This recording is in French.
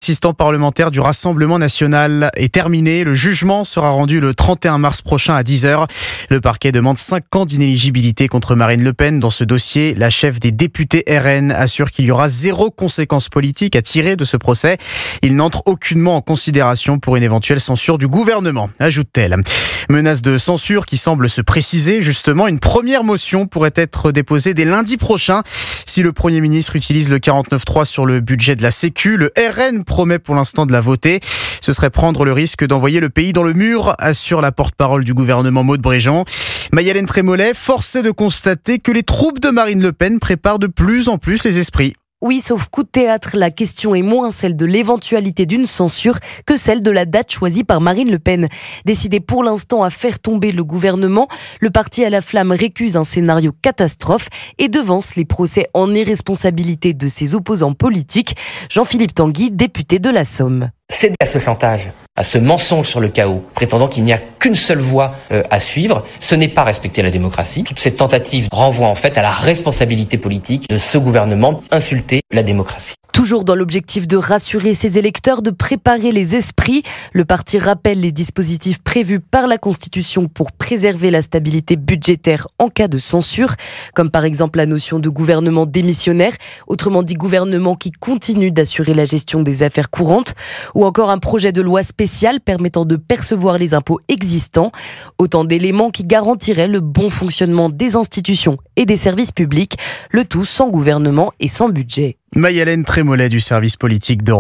assistant parlementaire du Rassemblement national est terminé. Le jugement sera rendu le 31 mars prochain à 10h. Le parquet demande 5 ans d'inéligibilité contre Marine Le Pen. Dans ce dossier, la chef des députés RN assure qu'il y aura 0 conséquence politique à tirer de ce procès. Il n'entre aucunement en considération pour une éventuelle censure du gouvernement, ajoute-t-elle. Menace de censure qui semble se préciser. Justement, une première motion pourrait être déposée dès lundi prochain. Si le Premier ministre utilise le 49.3 sur le budget de la Sécu, le RN promet pour l'instant de la voter. Ce serait prendre le risque d'envoyer le pays dans le mur, assure la porte-parole du gouvernement Maud Bréjean. Maya-Hélène Trémollet, force est de constater que les troupes de Marine Le Pen préparent de plus en plus les esprits. Oui, sauf coup de théâtre, la question est moins celle de l'éventualité d'une censure que celle de la date choisie par Marine Le Pen. Décidé pour l'instant à faire tomber le gouvernement, le parti à la flamme récuse un scénario catastrophe et devance les procès en irresponsabilité de ses opposants politiques. Jean-Philippe Tanguy, député de la Somme. Céder à ce chantage, à ce mensonge sur le chaos, prétendant qu'il n'y a qu'une seule voie à suivre, ce n'est pas respecter la démocratie. Toutes ces tentatives renvoient en fait à la responsabilité politique de ce gouvernement d'insulter la démocratie. Toujours dans l'objectif de rassurer ses électeurs, de préparer les esprits, le parti rappelle les dispositifs prévus par la Constitution pour préserver la stabilité budgétaire en cas de censure, comme par exemple la notion de gouvernement démissionnaire, autrement dit gouvernement qui continue d'assurer la gestion des affaires courantes, ou encore un projet de loi spécial permettant de percevoir les impôts existants, autant d'éléments qui garantiraient le bon fonctionnement des institutions et des services publics, le tout sans gouvernement et sans budget. Maya-Hélène Trémollet du service politique d'Europe.